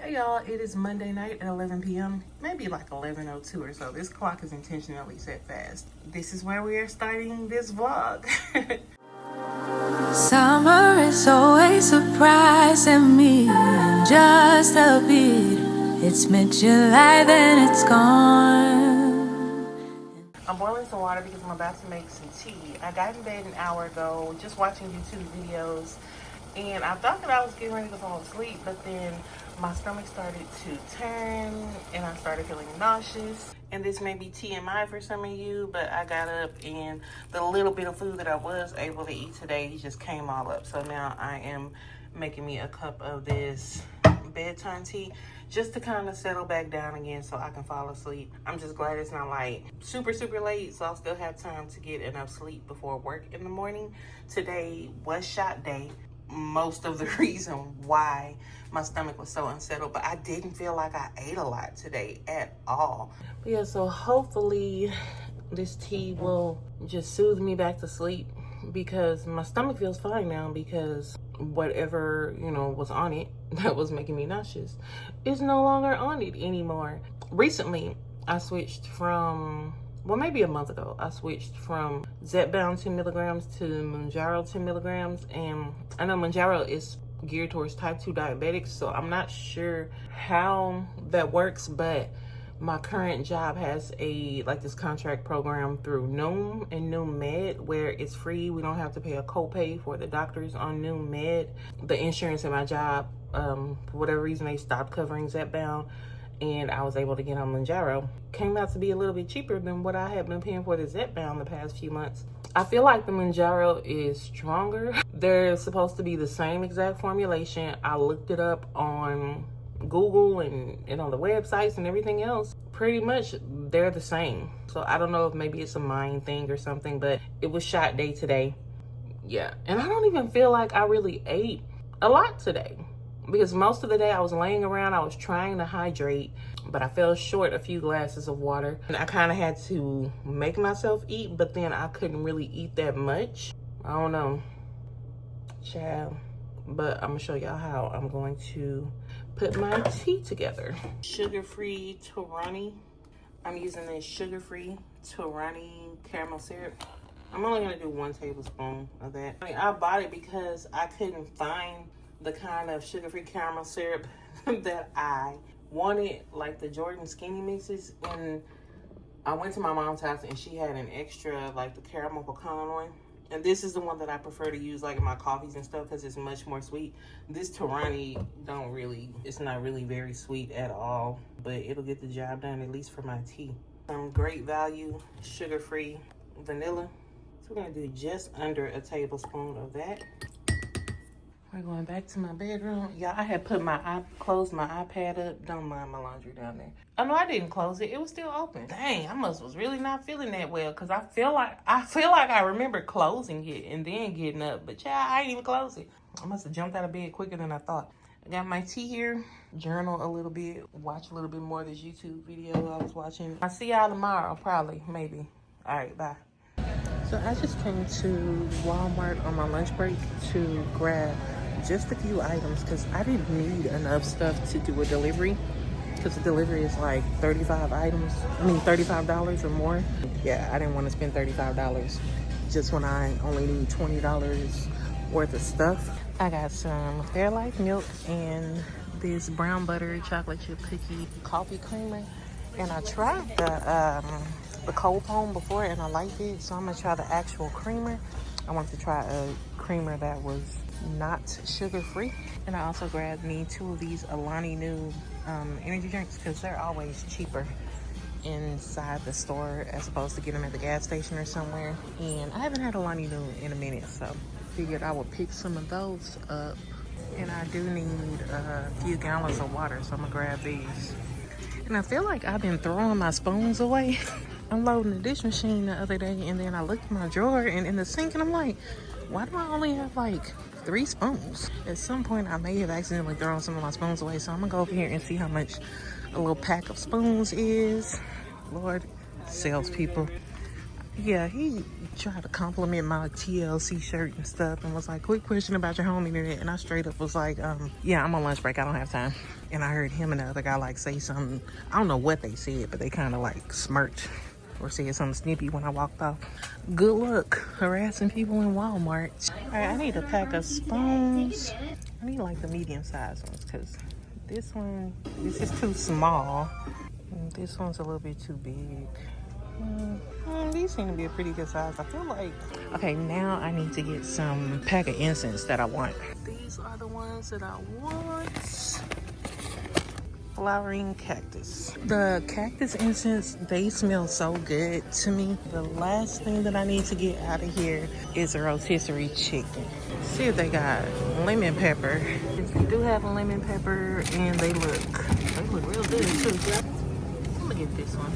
Hey y'all, it is Monday night at 11 p.m. Maybe like 11:02 or so. This clock is intentionally set fast. This is where we are starting this vlog. Summer is always surprising me in just a bit. It's mid-July, then it's gone. I'm boiling some water because I'm about to make some tea. I got in bed an hour ago just watching YouTube videos, and I thought that I was getting ready to fall asleep, but then my stomach started to turn and I started feeling nauseous. And this may be TMI for some of you, but I got up and the little bit of food that I was able to eat today just came all up. So now I am making me a cup of this bedtime tea just to kind of settle back down again so I can fall asleep. I'm just glad it's not like super late, so I'll still have time to get enough sleep before work in the morning. Today was shot day. Most of the reason why my stomach was so unsettled, but I didn't feel like I ate a lot today at all. But yeah, so hopefully this tea will just soothe me back to sleep, because my stomach feels fine now, because whatever, you know, was on it that was making me nauseous is no longer on it anymore. Recently, I switched from, well, maybe a month ago, I switched from Zepbound 10 milligrams to Mounjaro 10 milligrams. And I know Mounjaro is geared towards type 2 diabetics, so I'm not sure how that works, but my current job has this contract program through Noom and Noom Med where it's free. We don't have to pay a copay for the doctors on Noom Med. The insurance at my job, for whatever reason, they stopped covering Zepbound, and I was able to get on Mounjaro. Came out to be a little bit cheaper than what I had been paying for the Zepbound the past few months. I feel like the Mounjaro is stronger. They're supposed to be the same exact formulation. I looked it up on Google and on the websites and everything else. Pretty much they're the same. So I don't know if maybe it's a mind thing or something, but it was shot day today. Yeah, and I don't even feel like I really ate a lot today, because most of the day I was laying around, I was trying to hydrate, but I fell short a few glasses of water. And I kind of had to make myself eat, but then I couldn't really eat that much. I don't know, child. But I'm gonna show y'all how I'm going to put my tea together. Sugar-free Torani. I'm using this sugar-free Torani caramel syrup. I'm only gonna do 1 tablespoon of that. I bought it because I couldn't find the kind of sugar-free caramel syrup that I wanted, like the Jordan skinny mixes. And I went to my mom's house and she had an extra, like the caramel pecan one. And this is the one that I prefer to use like in my coffees and stuff because it's much more sweet. This Torani it's not really very sweet at all, but it'll get the job done, at least for my tea. Some great value sugar-free vanilla. So we're gonna do just under a tablespoon of that. We're going back to my bedroom. Y'all, I had closed my iPad up. Don't mind my laundry down there. Oh no, I didn't close it. It was still open. Dang, I was really not feeling that well, because I feel like I remember closing it and then getting up. But yeah, I didn't even close it. I must have jumped out of bed quicker than I thought. I got my tea here. Journal a little bit. Watch a little bit more of this YouTube video I was watching. I'll see y'all tomorrow, probably, maybe. All right, bye. So I just came to Walmart on my lunch break to grab just a few items, because I didn't need enough stuff to do a delivery, because the delivery is like $35 or more. Yeah, I didn't want to spend $35 just when I only need $20 worth of stuff. I got some Fairlife milk and this brown butter chocolate chip cookie coffee creamer, and I tried the cold foam before and I liked it, so I'm gonna try the actual creamer. I wanted to try a creamer that was not sugar-free. And I also grabbed me 2 of these Alani Nu energy drinks, because they're always cheaper inside the store as opposed to getting them at the gas station or somewhere. And I haven't had Alani Nu in a minute, so figured I would pick some of those up. And I do need a few gallons of water, so I'm gonna grab these. And I feel like I've been throwing my spoons away. I'm loading the dish machine the other day, and then I looked in my drawer and in the sink, and I'm like, why do I only have like 3 spoons? At some point I may have accidentally thrown some of my spoons away, so I'm gonna go over here and see how much a little pack of spoons is. Lord, salespeople. Yeah, he tried to compliment my TLC shirt and stuff and was like, quick question about your home internet. And I straight up was like, yeah, I'm on lunch break, I don't have time. and I heard him and the other guy like say something. I don't know what they said, but they kind of like smirked or said something snippy when I walked off. Good luck harassing people in Walmart. All right, I need a pack of spoons. I need like the medium sized ones because this is too small. And this one's a little bit too big. These seem to be a pretty good size. I feel like, okay, now I need to get some pack of incense that I want. These are the ones that I want. Flowering cactus. The cactus incense, they smell so good to me. The last thing that I need to get out of here is a rotisserie chicken. See if they got lemon pepper. If they do have a lemon pepper, and they look real good too. I'm gonna get this one.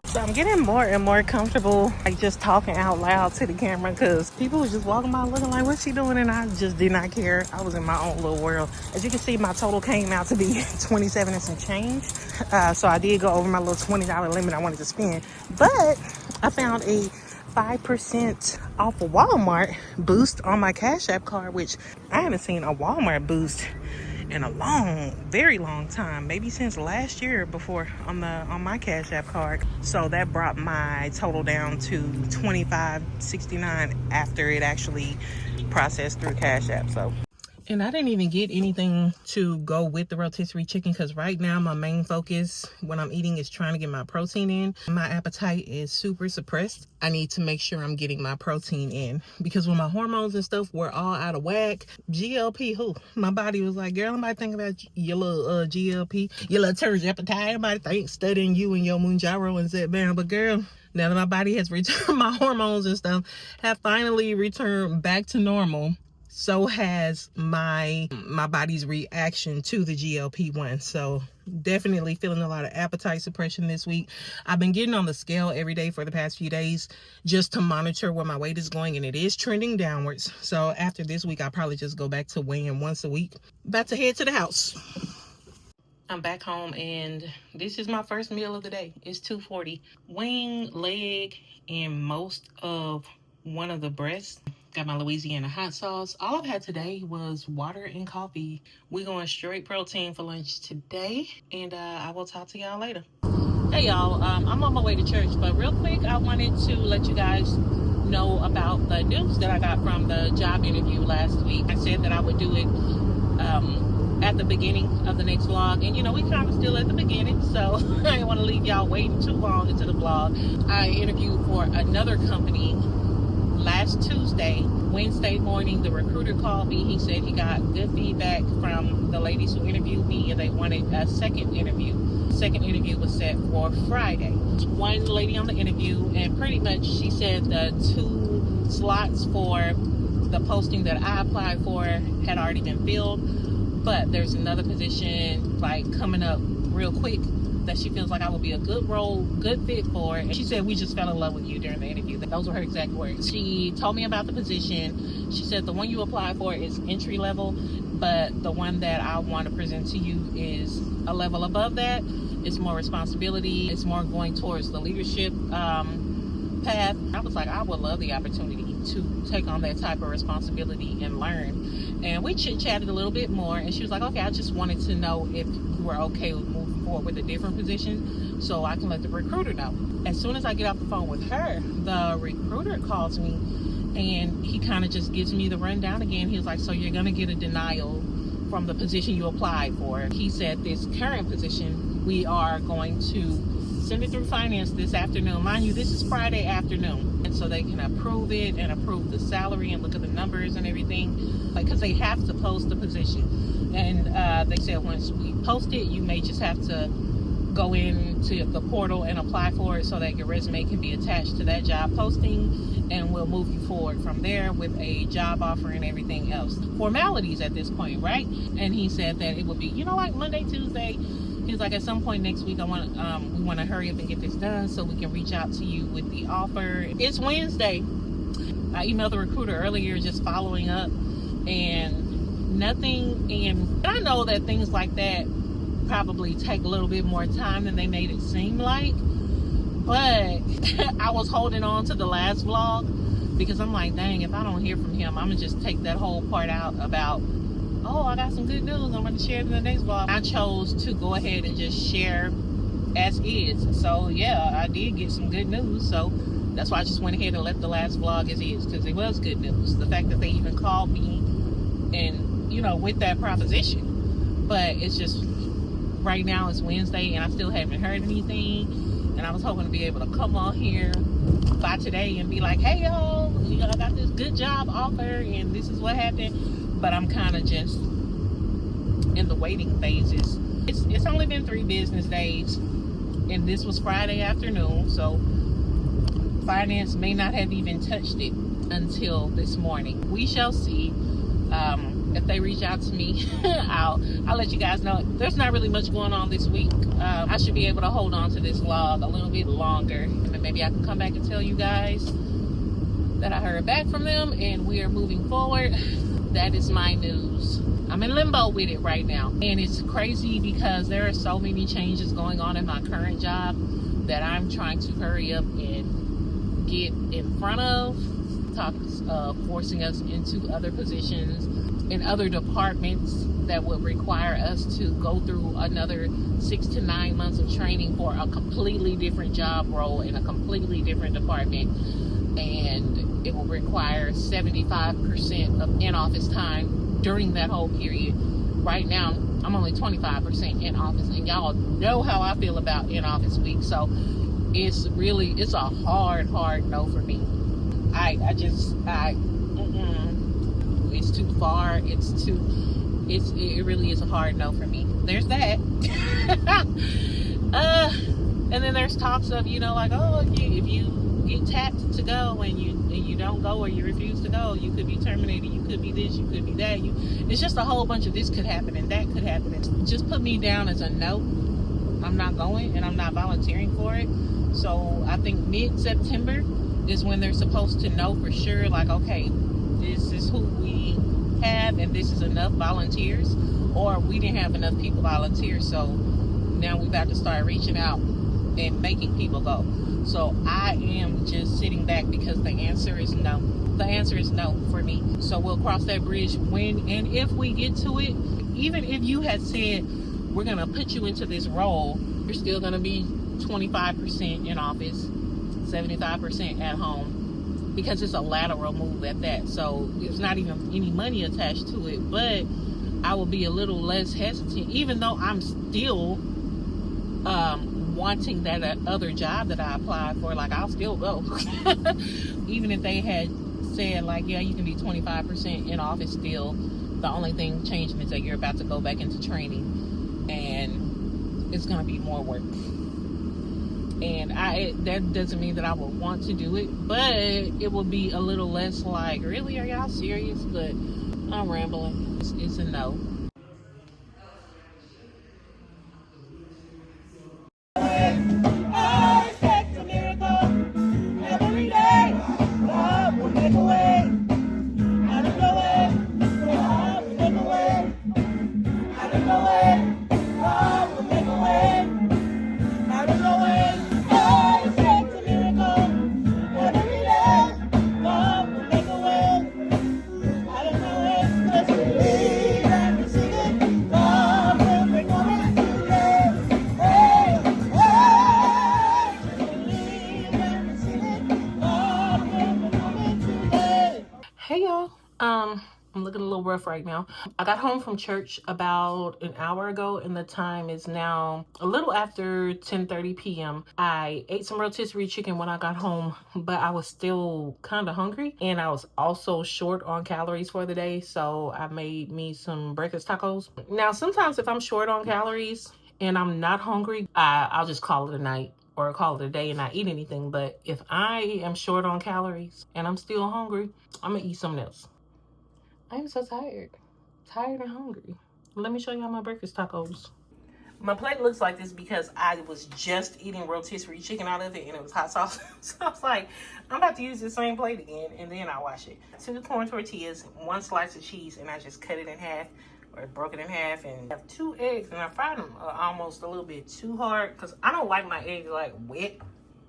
So I'm getting more and more comfortable like just talking out loud to the camera because people were just walking by looking like, what's she doing? And I just did not care. I was in my own little world. As you can see, my total came out to be 27 and some change. So I did go over my little $20 limit I wanted to spend. But I found a 5% off of Walmart boost on my Cash App card, which I haven't seen a Walmart boost in a very long time, maybe since last year before on my Cash App card. So that brought my total down to $25.69 after it actually processed through Cash App. So, and I didn't even get anything to go with the rotisserie chicken because right now my main focus when I'm eating is trying to get my protein in. My appetite is super suppressed. I need to make sure I'm getting my protein in because when my hormones and stuff were all out of whack, GLP, my body was like, girl, nobody think about your little GLP, your little turd appetite. Nobody think studying you and your Mounjaro and Zepbound. But girl, now that my body has returned, my hormones and stuff have finally returned back to normal. So has my body's reaction to the GLP-1. So definitely feeling a lot of appetite suppression this week. I've been getting on the scale every day for the past few days just to monitor where my weight is going, and it is trending downwards. So after this week, I'll probably just go back to weighing once a week. About to head to the house. I'm back home and this is my first meal of the day. It's 2:40. Wing, leg, and most of one of the breasts. Got my Louisiana hot sauce. All I've had today was water and coffee. We're going straight protein for lunch today, and I will talk to y'all later. Hey y'all, I'm on my way to church, but real quick, I wanted to let you guys know about the news that I got from the job interview last week. I said that I would do it at the beginning of the next vlog, and you know, we kind of still at the beginning, so I didn't want to leave y'all waiting too long into the vlog. I interviewed for another company last Tuesday. Wednesday morning, the recruiter called me. He said he got good feedback from the ladies who interviewed me, and they wanted a second interview. The second interview was set for Friday. One lady on the interview, and pretty much she said the 2 slots for the posting that I applied for had already been filled, but there's another position like coming up real quick that she feels like I would be a good fit for. And she said, we just fell in love with you during the interview. Those were her exact words. She told me about the position. She said the one you apply for is entry level, but the one that I want to present to you is a level above that. It's more responsibility. It's more going towards the leadership path. I was like, I would love the opportunity to take on that type of responsibility and learn. And we chit-chatted a little bit more, and she was like, okay, I just wanted to know if you were okay with moving forward with a different position so I can let the recruiter know. As soon as I get off the phone with her, the recruiter calls me and he kind of just gives me the rundown again. He was like, so you're going to get a denial from the position you applied for. He said this current position, we are going to send it through finance this afternoon. Mind you, this is Friday afternoon. And so they can approve it and approve the salary and look at the numbers and everything. Like, because they have to post the position. And they said once we post it, you may just have to go into the portal and apply for it so that your resume can be attached to that job posting, and we'll move you forward from there with a job offer and everything else. Formalities at this point, right? And he said that it would be, you know, like Monday, Tuesday. He's like, at some point next week, we want to hurry up and get this done so we can reach out to you with the offer. It's Wednesday. I emailed the recruiter earlier just following up, and nothing. And I know that things like that probably take a little bit more time than they made it seem like, but I was holding on to the last vlog because I'm like, dang, if I don't hear from him, I'm gonna just take that whole part out about, oh, I got some good news, I'm gonna share it in the next vlog. I chose to go ahead and just share as is. So yeah, I did get some good news, so that's why I just went ahead and left the last vlog as is, because it was good news. The fact that they even called me and, you know, with that proposition. But it's just, right now it's Wednesday and I still haven't heard anything, and I was hoping to be able to come on here by today and be like, hey y'all, you know, I got this good job offer and this is what happened. But I'm kind of just in the waiting phases. It's only been 3 business days, and this was Friday afternoon, so finance may not have even touched it until this morning. We shall see. If they reach out to me, I'll let you guys know. There's not really much going on this week. I should be able to hold on to this vlog a little bit longer, and then maybe I can come back and tell you guys that I heard back from them and we are moving forward. That is my news. I'm in limbo with it right now, and it's crazy because there are so many changes going on in my current job that I'm trying to hurry up and get in front of. Talks of forcing us into other positions in other departments that would require us to go through another 6 to 9 months of training for a completely different job role in a completely different department, and it will require 75% of in-office time during that whole period. Right now I'm only 25% in office, and y'all know how I feel about in-office week, so it's a hard no for me. It's too far. It really is a hard no for me. There's that. And then there's talks of, you know, like, oh, if you get tapped to go and you don't go, or you refuse to go, you could be terminated. You could be this. You could be that. It's just a whole bunch of this could happen and that could happen. And just put me down as a no. I'm not going, and I'm not volunteering for it. So I think mid-September is when they're supposed to know for sure, like, okay, this is who we have and this is enough volunteers, or we didn't have enough people volunteer, so now we got to start reaching out and making people go. So I am just sitting back because the answer is no. The answer is no for me. So we'll cross that bridge when and if we get to it. Even if you had said, we're gonna put you into this role, you're still gonna be 25% in office, 75% at home, because it's a lateral move at that. So there's not even any money attached to it, but I will be a little less hesitant, even though I'm still wanting that other job that I applied for. Like, I'll still go. Even if they had said, like, yeah, you can be 25% in office still. The only thing changing is that you're about to go back into training, and it's gonna be more work. And that doesn't mean that I would want to do it, but it will be a little less like, really, are y'all serious? But I'm rambling. It's a no. I expect a miracle every day. God will make a way. I don't know it. God will make a way. I don't know it. God will make a way. I don't know it. I expect a miracle every day. God will make a way. I don't know it. Just believe and receive it. God will make a way today. Hey, hey. Just believe and receive it. God will make a way today. Hey y'all. I'm looking a little rough right now. I got home from church about an hour ago, and the time is now a little after 10:30 p.m. I ate some rotisserie chicken when I got home, but I was still kind of hungry, and I was also short on calories for the day, so I made me some breakfast tacos. Now, sometimes if I'm short on calories and I'm not hungry, I'll just call it a night or call it a day and not eat anything. But if I am short on calories and I'm still hungry, I'm gonna eat something else. I'm so tired and hungry. Let me show y'all my breakfast tacos. My plate looks like this because I was just eating rotisserie chicken out of it, and it was hot sauce. So I was like, I'm about to use the same plate again, and then I'll wash it. 2 corn tortillas, 1 slice of cheese, and I just cut it in half, or broke it in half, and I have 2 eggs, and I fried them almost a little bit too hard because I don't like my eggs like wet.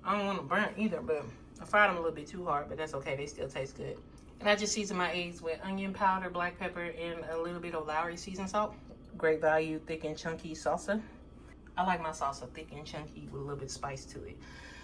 I don't want to burn either, but I fried them a little bit too hard, but that's okay. They still taste good. And I just seasoned my eggs with onion powder, black pepper, and a little bit of Lowry seasoned salt. Great value, thick and chunky salsa. I like my salsa thick and chunky with a little bit of spice to it.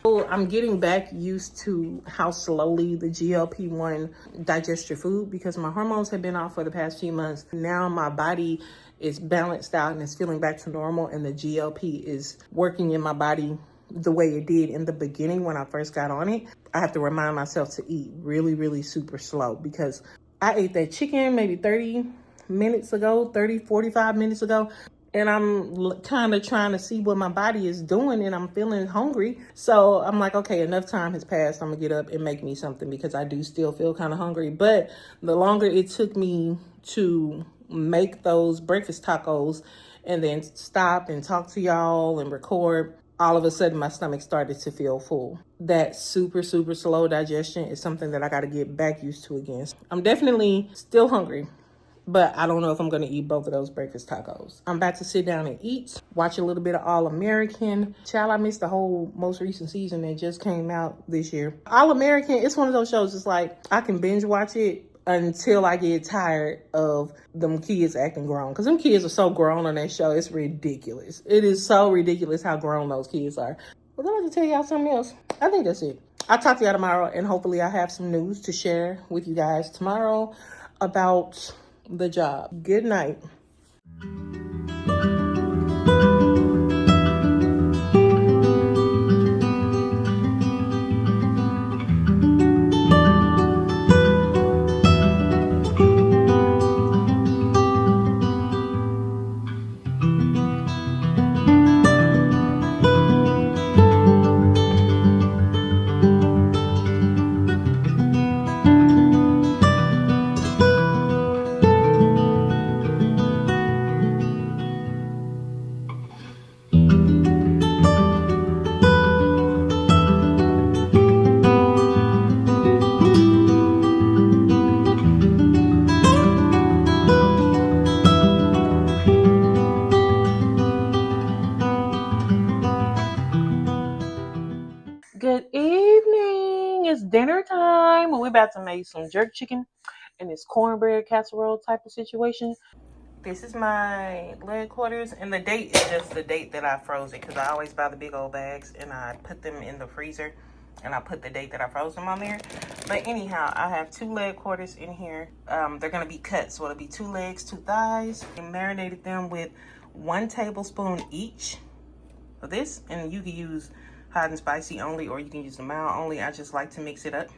So I'm getting back used to how slowly the GLP-1 digests your food because my hormones have been off for the past few months. Now my body is balanced out and is feeling back to normal, and the GLP is working in my body the way it did in the beginning when I first got on it. I have to remind myself to eat really, really super slow because I ate that chicken maybe 30 minutes ago, 30, 45 minutes ago. And I'm kind of trying to see what my body is doing, and I'm feeling hungry. So I'm like, okay, enough time has passed. I'm gonna get up and make me something because I do still feel kind of hungry. But the longer it took me to make those breakfast tacos and then stop and talk to y'all and record, all of a sudden my stomach started to feel full. That super, super slow digestion is something that I got to get back used to again. I'm definitely still hungry, but I don't know if I'm going to eat both of those breakfast tacos. I'm about to sit down and eat, watch a little bit of All American. Child, I missed the whole most recent season that just came out this year. All American, it's one of those shows, it's like I can binge watch it until I get tired of them kids acting grown. Because them kids are so grown on that show, it's ridiculous. It is so ridiculous how grown those kids are. But then I have to tell y'all something else. I think that's it. I'll talk to y'all tomorrow, and hopefully I have some news to share with you guys tomorrow about the job. Good night. Good evening. It's dinner time. We're about to make some jerk chicken in this cornbread casserole type of situation. This is my leg quarters, and the date is just the date that I froze it because I always buy the big old bags and I put them in the freezer and I put the date that I froze them on there. But anyhow, I have 2 leg quarters in here. They're going to be cut, so it'll be 2 legs, 2 thighs. I marinated them with 1 tablespoon each of this, and you can use hot and spicy only, or you can use the mild only. I just like to mix it up.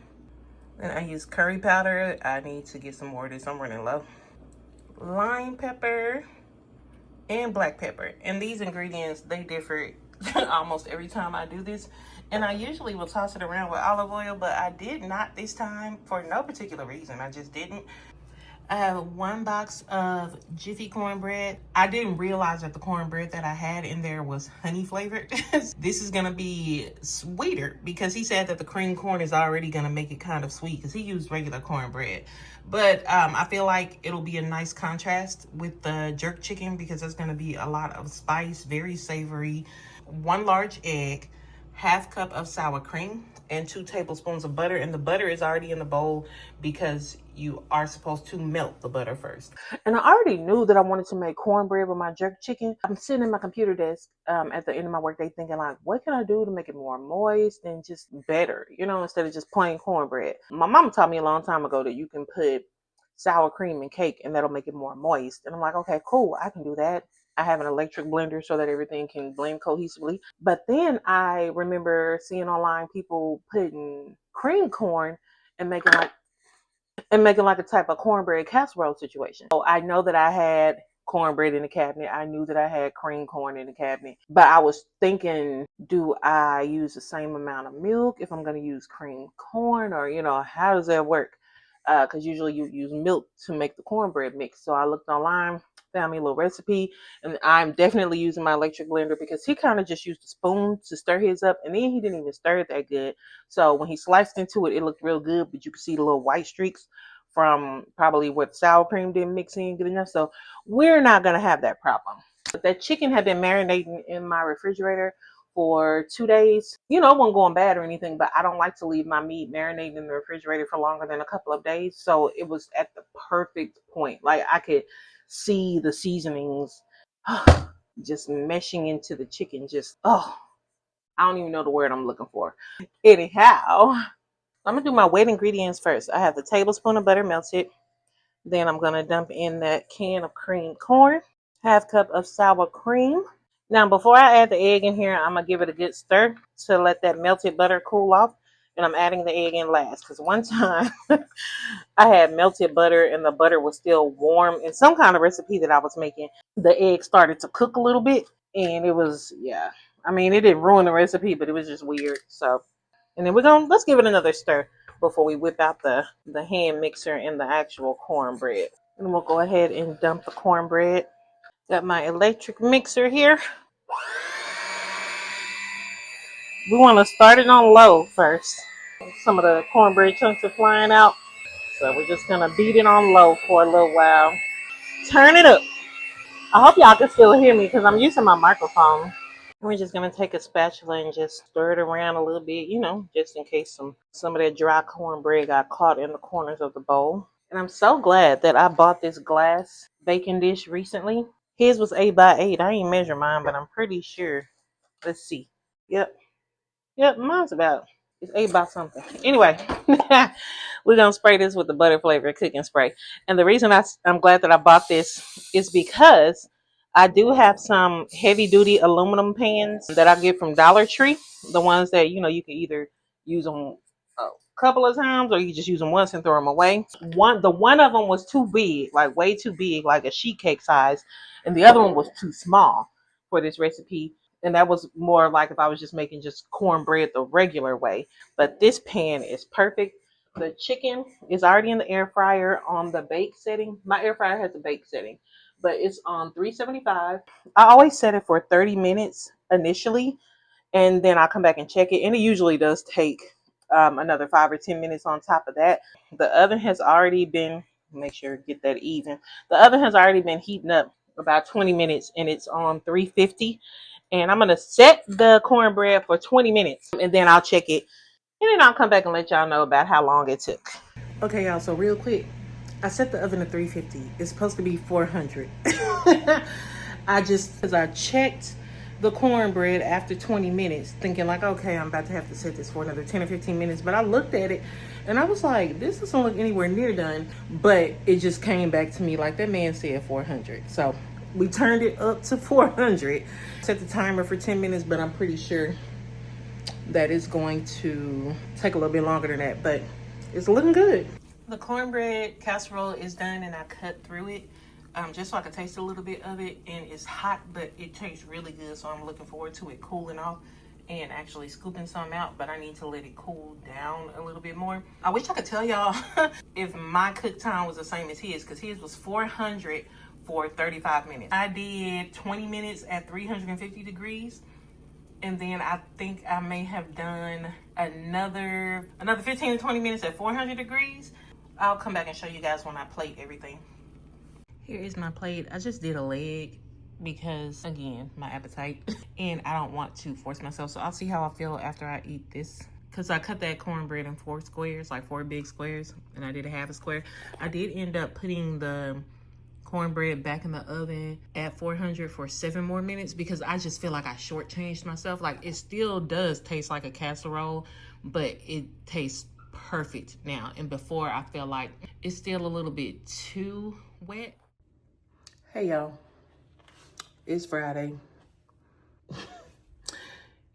And I use curry powder. I need to get some more of this. I'm running low. Lime pepper and black pepper. And these ingredients, they differ almost every time I do this. And I usually will toss it around with olive oil, but I did not this time for no particular reason. I just didn't. I have 1 box of Jiffy cornbread. I didn't realize that the cornbread that I had in there was honey flavored. This is gonna be sweeter because he said that the cream corn is already gonna make it kind of sweet because he used regular cornbread. But I feel like it'll be a nice contrast with the jerk chicken because there's gonna be a lot of spice, very savory. 1 large egg, 1/2 cup of sour cream, and 2 tablespoons of butter. And the butter is already in the bowl because you are supposed to melt the butter first. And I already knew that I wanted to make cornbread with my jerk chicken. I'm sitting at my computer desk at the end of my workday thinking like, what can I do to make it more moist and just better, you know, instead of just plain cornbread. My mama taught me a long time ago that you can put sour cream in cake and that'll make it more moist. And I'm like, okay, cool, I can do that. I have an electric blender so that everything can blend cohesively. But then I remember seeing online people putting cream corn and making like a type of cornbread casserole situation. So I know that I had cornbread in the cabinet. I knew that I had cream corn in the cabinet. But I was thinking, do I use the same amount of milk if I'm going to use cream corn? Or, you know, how does that work? Because usually you use milk to make the cornbread mix. So I looked online, found me a little recipe, and I'm definitely using my electric blender because he kind of just used a spoon to stir his up, and then he didn't even stir it that good. So when he sliced into it, it looked real good, but you could see the little white streaks from probably where the sour cream didn't mix in good enough. So we're not going to have that problem. But that chicken had been marinating in my refrigerator for 2 days. You know, it wasn't going bad or anything, but I don't like to leave my meat marinating in the refrigerator for longer than a couple of days. So it was at the perfect point. Like I could see the seasonings just meshing into the chicken. Just, oh, I don't even know the word I'm looking for. Anyhow, I'm gonna do my wet ingredients first. I have the tablespoon of butter melted. Then I'm gonna dump in that can of creamed corn, half cup of sour cream. Now, before I add the egg in here, I'm gonna give it a good stir to let that melted butter cool off. And I'm adding the egg in last because one time I had melted butter and the butter was still warm in some kind of recipe that I was making. The egg started to cook a little bit, and it was, yeah. I mean, it didn't ruin the recipe, but it was just weird. So, and then let's give it another stir before we whip out the hand mixer and the actual cornbread. And we'll go ahead and dump the cornbread. Got my electric mixer here. We want to start it on low first. Some of the cornbread chunks are flying out. So we're just going to beat it on low for a little while. Turn it up. I hope y'all can still hear me because I'm using my microphone. We're just going to take a spatula and just stir it around a little bit, you know, just in case some of that dry cornbread got caught in the corners of the bowl. And I'm so glad that I bought this glass baking dish recently. His was 8x8. I ain't measure mine, but I'm pretty sure. Let's see. Yep, mine's about, it's 8 by something. Anyway, we're going to spray this with the butter flavored cooking spray. And the reason I'm glad that I bought this is because I do have some heavy duty aluminum pans that I get from Dollar Tree. The ones that, you know, you can either use them a couple of times or you can just use them once and throw them away. The one of them was too big, like way too big, like a sheet cake size. And the other one was too small for this recipe. And that was more like if I was just making just cornbread the regular way. But this pan is perfect. The chicken is already in the air fryer on the bake setting. My air fryer has a bake setting, but it's on 375. I always set it for 30 minutes initially, and then I'll come back and check it. And it usually does take another 5 or 10 minutes on top of that. The oven has already been, make sure to get that even. The oven has already been heating up about 20 minutes, and it's on 350. And I'm going to set the cornbread for 20 minutes, and then I'll check it. And then I'll come back and let y'all know about how long it took. Okay, y'all, so real quick, I set the oven to 350. It's supposed to be 400. Because I checked the cornbread after 20 minutes, thinking like, okay, I'm about to have to set this for another 10 or 15 minutes. But I looked at it and I was like, this doesn't look anywhere near done. But it just came back to me like that man said 400. So we turned it up to 400. Set the timer for 10 minutes, but I'm pretty sure that it's going to take a little bit longer than that. But it's looking good. The cornbread casserole is done and I cut through it just so I can taste a little bit of it. And it's hot, but it tastes really good. So I'm looking forward to it cooling off and actually scooping some out. But I need to let it cool down a little bit more. I wish I could tell y'all if my cook time was the same as his, because his was 400 for 35 minutes. I did 20 minutes at 350 degrees. And then I think I may have done another 15 to 20 minutes at 400 degrees. I'll come back and show you guys when I plate everything. Here is my plate. I just did a leg because, again, my appetite. And I don't want to force myself. So I'll see how I feel after I eat this. Because I cut that cornbread in 4 squares, like 4 big squares. And I did a half a square. I did end up putting the cornbread back in the oven at 400 for 7 more minutes because I just feel like I shortchanged myself. Like, it still does taste like a casserole, but it tastes perfect now. And before, I feel like it's still a little bit too wet. Hey y'all, it's Friday.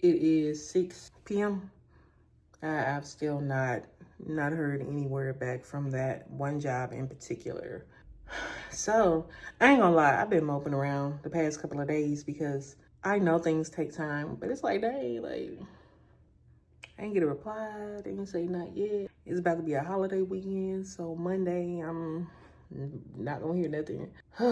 It is 6 p.m. I've still not heard any word back from that one job in particular. So, I ain't gonna lie, I've been moping around the past couple of days because I know things take time, but it's like, dang, like, I ain't get a reply, they didn't say not yet. It's about to be a holiday weekend, so Monday, I'm not gonna hear nothing. I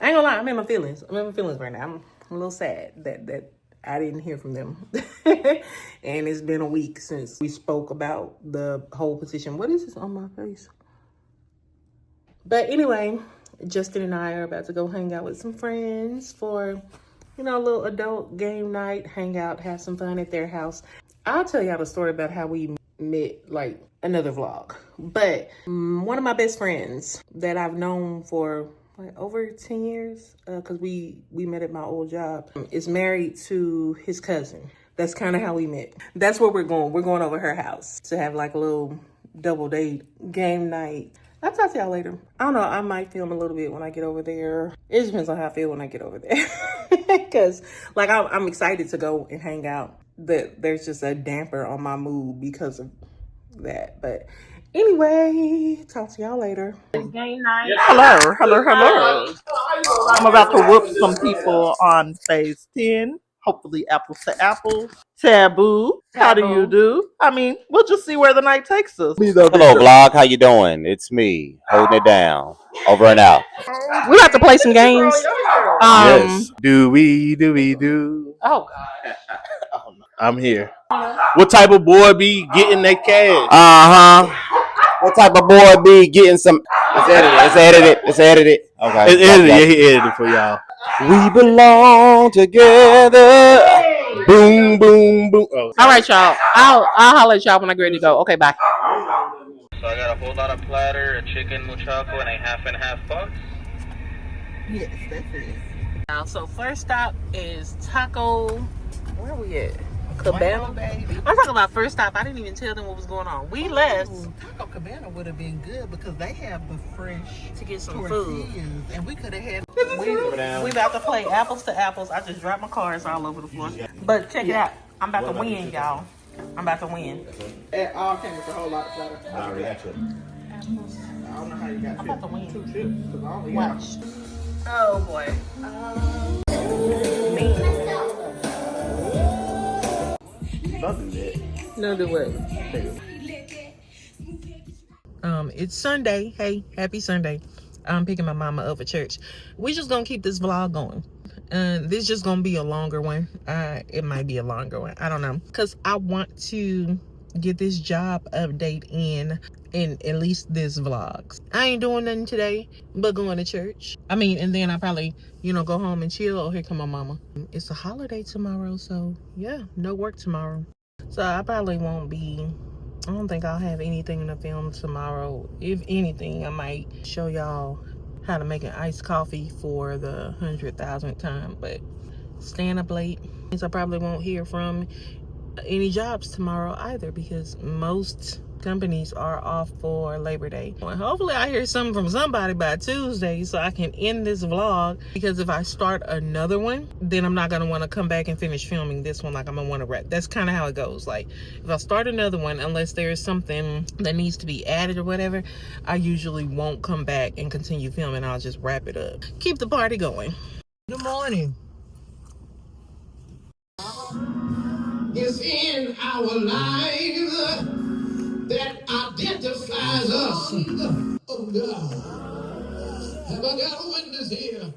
ain't gonna lie, I'm in my feelings. I'm in my feelings right now. I'm a little sad that I didn't hear from them. And it's been a week since we spoke about the whole position. What is this on my face? But anyway, Justin and I are about to go hang out with some friends for you know, a little adult game night, hang out, have some fun at their house. I'll tell y'all the story about how we met, like another vlog. But one of my best friends that I've known for like over 10 years, because we met at my old job, is married to his cousin. That's kind of how we met. That's where we're going. We're going over her house to have like a little double date game night. I'll talk to y'all later. I don't know. I might film a little bit when I get over there. It depends on how I feel when I get over there. Because, like, I'm excited to go and hang out. There's just a damper on my mood because of that. But anyway, talk to y'all later. Game night. Hello. I'm about to whoop some people on phase 10. Hopefully, apples to apples. Taboo. How do you do? I mean, we'll just see where the night takes us. Hello, vlog. How you doing? It's me, holding it down. Over and out. We have to play some games. Yes. Do we do? Oh, I'm here. What type of boy be getting that cash? What type of boy be getting some? It's edited. Okay. It's edited. Yeah, he edited for y'all. We belong together. Boom, boom, boom. all right, y'all. I'll holler at y'all when I get ready to go. Okay, bye. So I got a whole lot of platter, a chicken muchacho, and a half box. Yes, that's it. So first stop is Taco. Where are we at? Cabana. I'm talking about first stop. I didn't even tell them what was going on. We left. Taco Cabana would have been good because they have the fresh To get some tortillas, food. and we could have had. We about to play apples to apples. I just dropped my cards all over the floor. But check it out. I'm about to win, y'all. I'm about to win. It all came with a whole lot better. I already got you. Apples. I don't know how you got I'm about to win. 2 chips because I only Watch. Oh boy. Don't do that. No, do what? It's Sunday. Hey, happy Sunday. I'm picking my mama up for church. We just gonna keep this vlog going. This just gonna be a longer one. It might be a longer one. I don't know. Cause I want to get this job update in at least this vlog. I ain't doing nothing today but going to church. I mean, and then I probably, go home and chill. Oh, here come my mama. It's a holiday tomorrow, so yeah, no work tomorrow. So I probably won't be, I don't think I'll have anything to film tomorrow. If anything, I might show y'all how to make an iced coffee for the 100,000th time. But staying up late means I probably won't hear from any jobs tomorrow either because most companies are off for Labor Day. Well, hopefully I hear something from somebody by Tuesday so I can end this vlog, because if I start another one, then I'm not going to want to come back and finish filming this one. Like, I'm going to want to wrap. That's kind of how it goes. Like, if I start another one, unless there's something that needs to be added or whatever, I usually won't come back and continue filming. I'll just wrap it up. Keep the party going. Good morning. Is in our lives that identifies us. Oh God. Have I got a witness here?